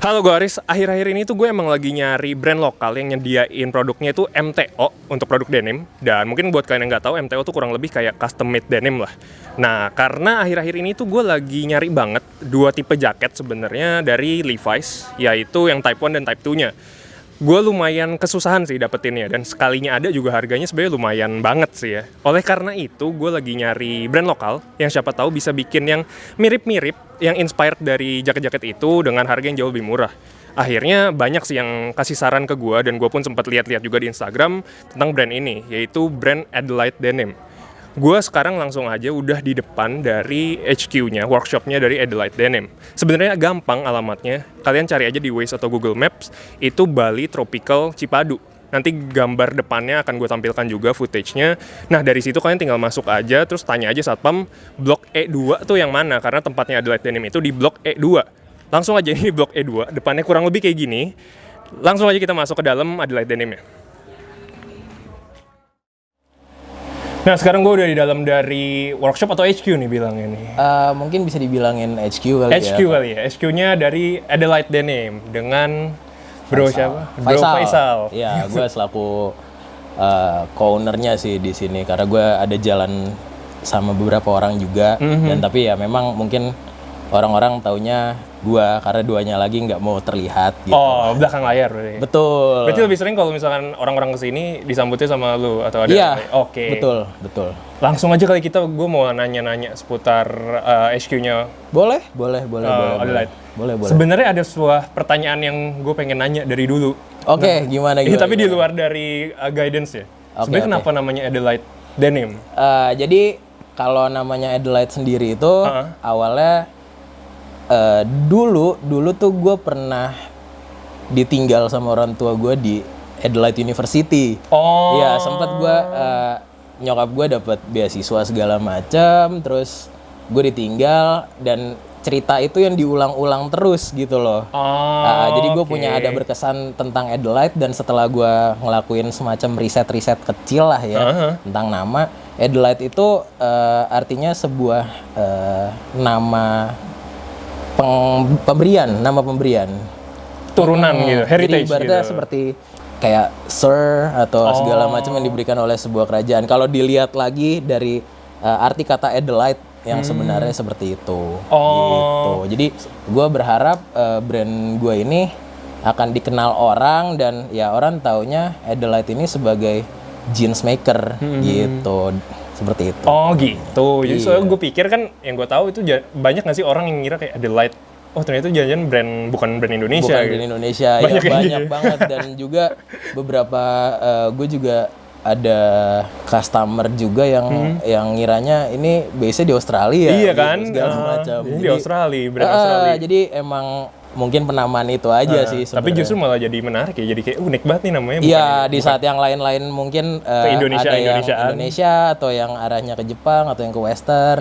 Halo gue Aris, akhir-akhir ini tuh gue emang lagi nyari brand lokal yang nyediain produknya itu MTO untuk produk denim. Dan mungkin buat kalian yang nggak tahu, MTO tuh kurang lebih kayak custom made denim lah. Nah, karena akhir-akhir ini tuh gue lagi nyari banget dua tipe jaket sebenarnya dari Levi's, yaitu yang Type 1 dan Type 2-nya. Gue lumayan kesusahan sih dapetinnya, dan sekalinya ada juga harganya sebenarnya lumayan banget sih ya. Oleh karena itu, gue lagi nyari brand lokal yang siapa tahu bisa bikin yang mirip-mirip, yang inspired dari jaket-jaket itu dengan harga yang jauh lebih murah. Akhirnya banyak sih yang kasih saran ke gue, dan gue pun sempat lihat-lihat juga di Instagram tentang brand ini, yaitu brand Adelaide Denim. Gue sekarang langsung aja udah di depan dari HQ-nya, workshop-nya dari Adelaide Denim. Sebenarnya gampang alamatnya, kalian cari aja di Waze atau Google Maps, itu Bali Tropical Cipadu. Nanti gambar depannya akan gue tampilkan juga footage-nya. Nah, dari situ kalian tinggal masuk aja, terus tanya aja satpam, blok E2 tuh yang mana, karena tempatnya Adelaide Denim itu di blok E2. Langsung aja ini blok E2, depannya kurang lebih kayak gini. Langsung aja kita masuk ke dalam Adelaide Denim-nya. Nah, sekarang gue udah di dalam dari workshop atau HQ nih bilangnya nih? Mungkin bisa dibilangin HQ kali HQ kali ya. HQ-nya dari Adelaide Denim dengan Bro siapa? Bro Faisal. Iya, gue selaku co-owner-nya sih di sini karena gue ada jalan sama beberapa orang juga dan tapi ya memang mungkin orang-orang taunya gua karena duanya lagi nggak mau terlihat gitu. Oh, belakang layar berarti. Betul. Berarti lebih sering kalau misalkan orang-orang kesini disambutnya sama lu atau ada? Iya. Oke. Betul. Langsung aja kali kita, gue mau nanya-nanya seputar HQ-nya. Boleh. Adelaide. Boleh. Sebenarnya ada sebuah pertanyaan yang gue pengen nanya dari dulu. Oke, gimana? Tapi di luar dari guidance ya. Sebenarnya kenapa namanya Adelaide Denim? Jadi kalau namanya Adelaide sendiri itu awalnya dulu tuh gue pernah ditinggal sama orang tua gue di Adelaide University. Oh. Ya sempat gue nyokap gue dapat beasiswa segala macam, terus gue ditinggal dan cerita itu yang diulang-ulang terus gitu loh. Jadi gue punya ada berkesan tentang Adelaide dan setelah gue ngelakuin semacam riset kecil lah ya tentang nama Adelaide itu artinya sebuah nama pemberian turunan gitu, heritage jadi ibaratnya gitu. seperti kayak Sir atau segala macam yang diberikan oleh sebuah kerajaan. Kalau dilihat lagi dari arti kata Adelaide yang sebenarnya seperti itu gitu. Jadi gue berharap brand gue ini akan dikenal orang dan ya orang taunya Adelaide ini sebagai jeans maker gitu. Seperti itu. Oh gitu. Jadi soalnya gue pikir kan yang gue tahu itu banyak nggak sih orang yang ngira kayak Adelaide. Oh ternyata itu jangan bukan brand Indonesia. Bukan brand Indonesia. Banyak banget dan juga beberapa gue juga ada customer juga yang ngiranya ini base-nya di Australia. Iya gitu, kan? Segala macam. Di Australia, brand Australia. Jadi emang mungkin penamaan itu aja sih sebenarnya. Tapi justru malah jadi menarik ya, jadi kayak unik banget nih namanya. Iya, di saat yang lain-lain mungkin ke ada yang Indonesia atau yang arahnya ke Jepang atau yang ke Western.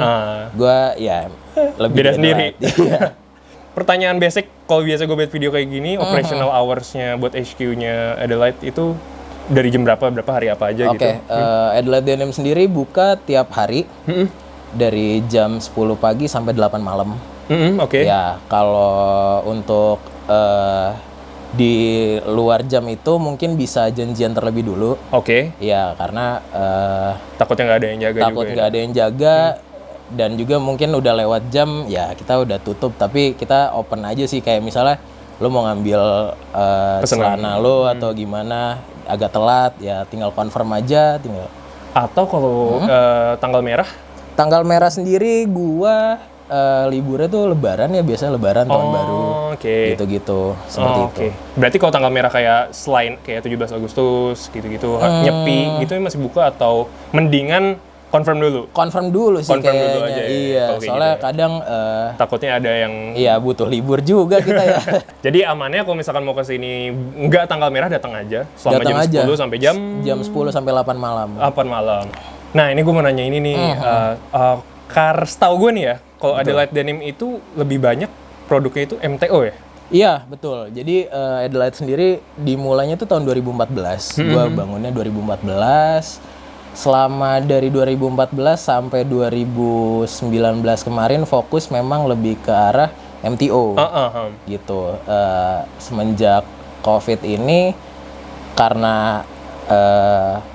Gua ya lebih beda sendiri. Iya. Pertanyaan basic, kalau biasa gue buat video kayak gini, operational hours-nya buat HQ-nya Adelaide itu dari jam berapa hari apa aja gitu? Oke, Adelaide Denim sendiri buka tiap hari dari jam 10 pagi sampai 8 malam. Oke. Ya, kalau untuk di luar jam itu mungkin bisa janjian terlebih dulu. Oke. Ya, karena takutnya nggak ada yang jaga juga. Takut nggak ada yang jaga dan juga mungkin udah lewat jam, ya kita udah tutup. Tapi kita open aja sih, kayak misalnya lo mau ngambil celana lo atau gimana agak telat, ya tinggal confirm aja, tinggal. Atau kalau tanggal merah? Tanggal merah sendiri gua liburnya tuh lebaran ya, biasanya lebaran tahun baru. Gitu-gitu seperti itu. Berarti kalau tanggal merah kayak selain kayak 17 Agustus gitu-gitu nyepi gitu masih buka atau mendingan confirm dulu sih kayaknya. Dulu aja, iya, soalnya gitu kadang takutnya ada yang butuh libur juga kita ya. Jadi amannya kalau misalkan mau ke sini nggak tanggal merah, datang aja selama jam 10 sampai jam 10 sampai 8 malam. 8 malam. Nah, ini gue mau nanya ini nih. Setahu gue nih ya, kalau Adelaide Denim itu lebih banyak produknya itu MTO ya? Iya, betul. Jadi Adelaide sendiri dimulainya tuh tahun 2014. Gua bangunnya 2014. selama dari 2014 sampai 2019 kemarin fokus memang lebih ke arah MTO gitu. Semenjak COVID ini karena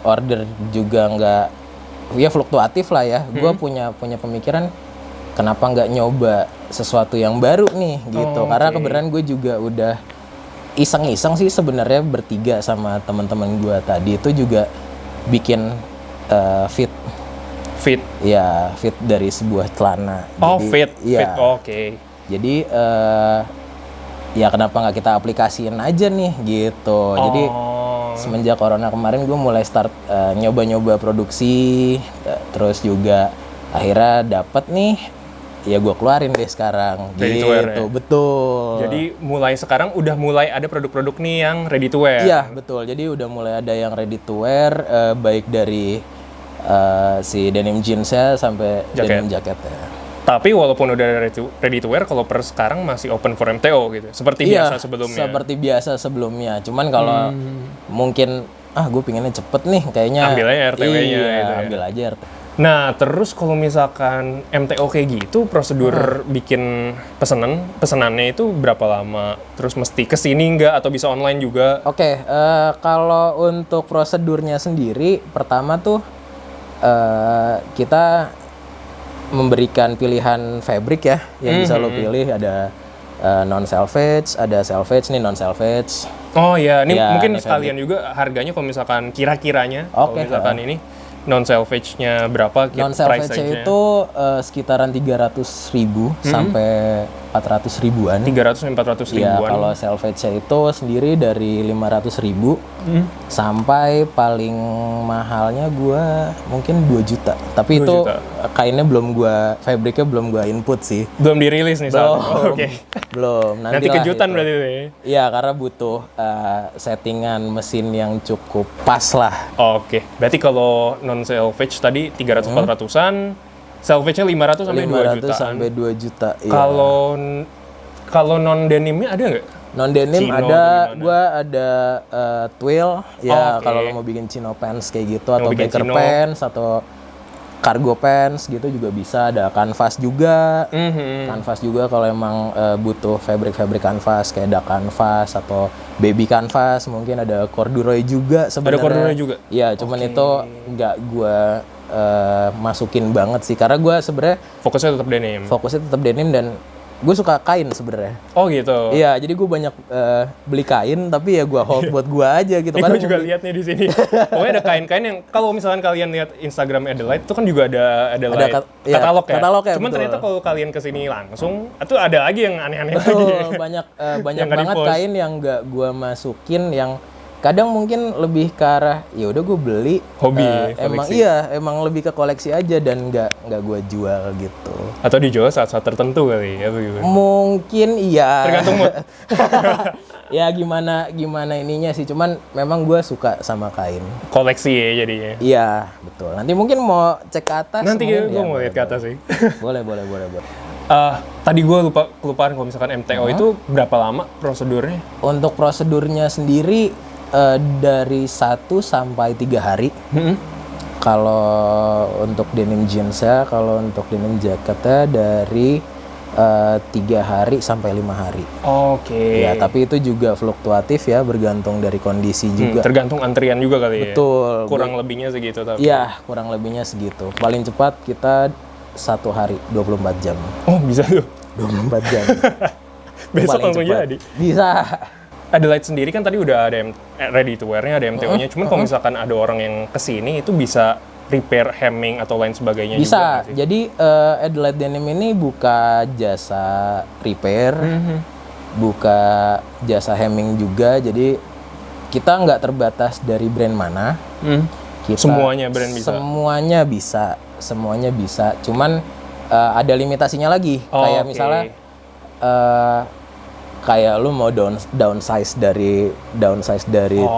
order juga nggak, ya fluktuatif lah ya. Gue punya pemikiran kenapa nggak nyoba sesuatu yang baru nih gitu. Karena kebetulan gue juga udah iseng-iseng sih sebenarnya bertiga sama teman-teman gue tadi itu juga bikin fit ya, fit dari sebuah celana. Fit ya, oke. Jadi ya kenapa nggak kita aplikasiin aja nih gitu. Jadi semenjak corona kemarin gue mulai start nyoba-nyoba produksi, terus juga akhirnya dapet nih, ya gue keluarin deh sekarang ready gitu. To wear, ya? Betul. Jadi mulai sekarang udah mulai ada produk-produk nih yang ready to wear. Iya betul, jadi udah mulai ada yang ready to wear, baik dari si denim jeansnya sampai denim jaketnya. Tapi walaupun udah ready to wear, kalau per sekarang masih open for MTO gitu. Seperti biasa sebelumnya. Seperti biasa sebelumnya. Cuman kalau mungkin gue pengennya cepet nih kayaknya. Ambil aja RTW-nya gitu ya. Ambil aja RTW. Nah, terus kalau misalkan MTO kayak gitu, prosedur bikin pesenannya itu berapa lama? Terus mesti kesini nggak atau bisa online juga? Oke, kalau untuk prosedurnya sendiri, pertama tuh kita memberikan pilihan fabric ya, yang bisa lo pilih. Ada non selvage, ada selvage nih, non selvage. Oh ya, ini ya, mungkin sekalian fabric juga harganya kalau misalkan kira-kiranya, kalau misalkan ini non selvage-nya berapa? Non selvage-nya itu sekitaran 300.000 sampai 400 ribuan. 300 sampai 400 ribuan. Ya, kalau selvage-nya itu sendiri dari 500.000 sampai paling mahalnya gua mungkin 2 juta. Tapi 2 itu juta. Kainnya belum gua, fabriknya belum gua input sih. Belum dirilis nih saat itu. Oke. Belum. Nanti kejutan berarti itu. Iya, karena butuh settingan mesin yang cukup pas lah. Oke. Berarti kalau non selvage tadi 300-400-an, salvage-nya 500 sampai 2 jutaan. Sampai 2 juta. Kalau non denimnya ada nggak? Non denim ada, gua ada twill ya. Kalau lo mau bikin chino pants kayak gitu, atau biker pants atau cargo pants gitu juga bisa. Ada canvas juga. Canvas juga kalau emang butuh fabric canvas, kayak ada canvas atau baby canvas, mungkin ada corduroy juga sebenarnya. Ada corduroy juga? Iya, cuman itu nggak gua masukin banget sih, karena gue sebenarnya fokusnya tetap denim dan gue suka kain sebenarnya. Oh gitu. Iya, jadi gue banyak beli kain, tapi ya gue hold buat gue aja gitu. Kan gue juga lihat nih di sini. Pokoknya ada kain-kain yang kalau misalkan kalian lihat Instagram Adelaide itu kan juga ada katalog ya. Katalognya, cuman ternyata kalau kalian kesini langsung, itu ada lagi yang aneh-aneh lagi. Banyak banget kain yang nggak gue masukin, yang kadang mungkin lebih ke arah ya udah gue beli hobi, emang lebih ke koleksi aja dan nggak gue jual gitu. Atau dijual saat-saat tertentu kali ya, begitu. Mungkin iya. Tergantung mood. Ya gimana ininya sih, cuman memang gue suka sama kain. Koleksi ya jadinya. Iya, betul. Nanti mungkin mau cek ke atas. Nanti gue mau lihat ke atas sih. Boleh. Tadi gue kelupaan kalau misalkan MTO itu berapa lama prosedurnya? Untuk prosedurnya sendiri dari 1 sampai 3 hari. Kalau untuk denim jeansnya, kalau untuk denim jaketnya dari 3 hari sampai 5 hari. Oke. Ya, tapi itu juga fluktuatif ya, bergantung dari kondisi juga. Tergantung antrian juga kali ya. Betul. Kurang lebihnya segitu tapi. Iya, kurang lebihnya segitu. Paling cepat kita 1 hari 24 jam. Oh, bisa tuh. 24 jam. Besok langsung jadi. Bisa. Adelaide sendiri kan tadi udah ada ready to wear-nya, ada MTO-nya. Cuman kalau misalkan ada orang yang kesini itu bisa repair hemming atau lain sebagainya bisa. Juga. Bisa. Jadi Adelaide Denim ini buka jasa repair, buka jasa hemming juga. Jadi kita nggak terbatas dari brand mana. Semuanya brand bisa. Semuanya bisa. Cuman ada limitasinya lagi. Kayak misalnya kayak lu mau downsize dari 32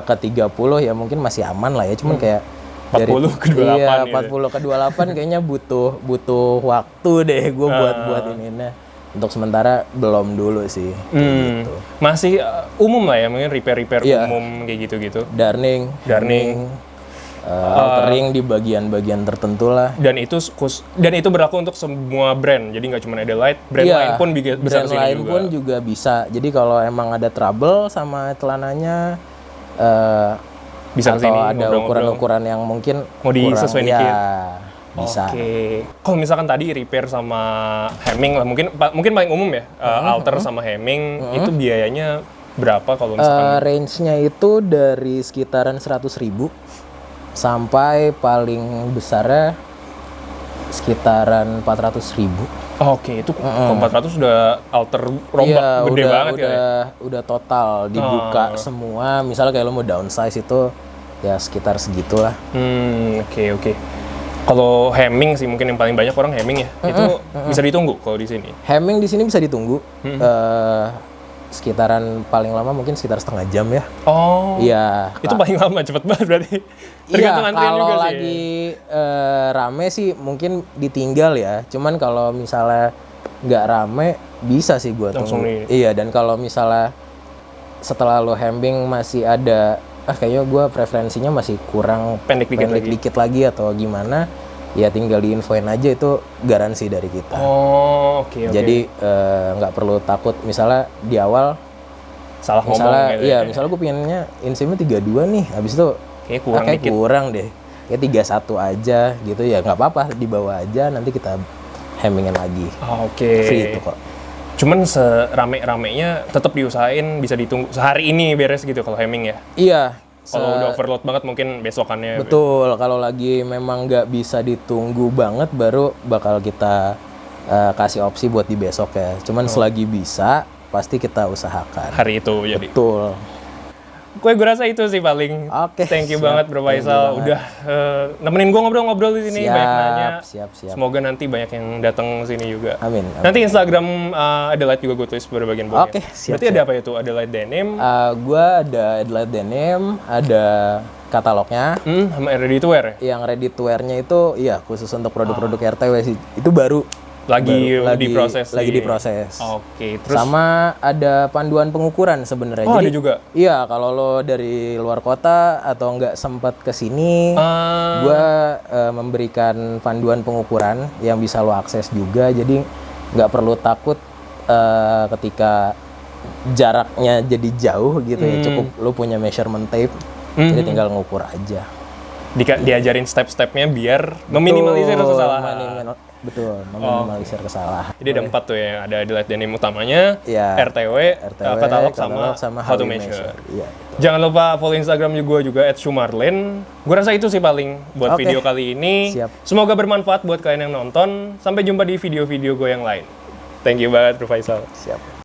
ke 30 ya mungkin masih aman lah ya, cuman kayak 40 ke 28 iya, 40 ke 28 kayaknya butuh waktu deh gue buat ininya. Untuk sementara belum dulu sih. Gitu. Masih umum lah ya, mungkin repair umum kayak gitu-gitu. Darning, altering di bagian-bagian tertentu lah. Dan itu berlaku untuk semua brand. Jadi nggak cuma Adelaide, brand lain pun bisa brand kesini lain juga. pun juga bisa. Jadi kalau emang ada trouble sama celananya, Bisa atau kesini, ada ngobrol-ngobrol. ukuran-ukuran yang mungkin Mau disesuaiin ya, dikit. bisa. Oke. Kalau misalkan tadi repair sama hemming lah, mungkin paling umum ya, alter sama hemming itu biayanya berapa kalau misalkan? Range-nya itu dari sekitaran 100.000 sampai paling besarnya sekitaran 400.000. Oke, itu kalau 400 udah alter rombak gede banget ya. Udah total dibuka semua. Misalnya kayak lo mau downsize itu ya sekitar segitulah. Oke. Kalau hemming sih mungkin yang paling banyak orang hemming ya. Itu bisa ditunggu kalau di sini. Hemming di sini bisa ditunggu. Sekitaran paling lama mungkin sekitar setengah jam ya. Oh. Iya. Itu paling lama, cepet banget berarti. Tergantung Iya, antrian kalau juga lagi rame sih mungkin ditinggal ya. Cuman kalau misalnya nggak rame bisa sih gua Langsung tunggu. Iya, dan kalau misalnya setelah lo hemming masih ada kayaknya gua preferensinya masih kurang Pendek dikit lagi atau gimana, ya tinggal diinfoin aja, itu garansi dari kita. Oh, oke. Jadi nggak perlu takut misalnya di awal Salah ngomong misalnya gitu iya, ya. misalnya gue pengennya insimnya 32 nih, habis itu Kayaknya kurang kayak dikit. kurang deh, kayak 31 aja gitu, ya nggak apa-apa, dibawa aja, nanti kita hemmingin lagi. Oke. Free itu kok. Cuman serame-ramenya tetap diusahain bisa ditunggu sehari ini beres gitu kalau hemming ya. Iya. Kalau udah overload banget mungkin besokannya. Betul, kalau lagi memang nggak bisa ditunggu banget baru bakal kita kasih opsi buat di besok ya. Cuman selagi bisa pasti kita usahakan. Hari itu jadi. Betul. Gue rasa itu sih paling. Oke, Thank you siap. banget Bro Thank you Faisal banget. udah nemenin gue ngobrol-ngobrol di sini, banyak nanya. Siap. Semoga nanti banyak yang datang sini juga. Amin. Nanti Instagram Adelaide juga gue tulis pada bagian bawah. Oke, siap, Berarti ada apa itu? Adelaide Denim, Gua ada Adelaide Denim, ada katalognya. sama ready to wear ya? Yang ready to wear-nya itu iya khusus untuk produk-produk RTW sih. Itu baru Lagi lagi diproses. diproses. Oke, terus Sama ada panduan pengukuran sebenarnya. Oh, Jadi, ada juga? Iya, kalau lo dari luar kota atau nggak sempat ke sini, gua memberikan panduan pengukuran yang bisa lo akses juga. Jadi nggak perlu takut ketika jaraknya jadi jauh gitu ya. Cukup lo punya measurement tape, jadi tinggal ngukur aja. diajarin step-stepnya biar meminimalisir kesalahan. Betul, meminimalisir kesalahan. Jadi ada 4 tuh ya, ada Adelaide Denim utamanya, Iya. RTW, katalog sama how to measure. Iya. Jangan lupa follow Instagram juga @shumarlen. Gue rasa itu sih paling buat Oke. video kali ini. Siap. Semoga bermanfaat buat kalian yang nonton. Sampai jumpa di video-video gue yang lain. Thank you banget Bro Faisal. Siap.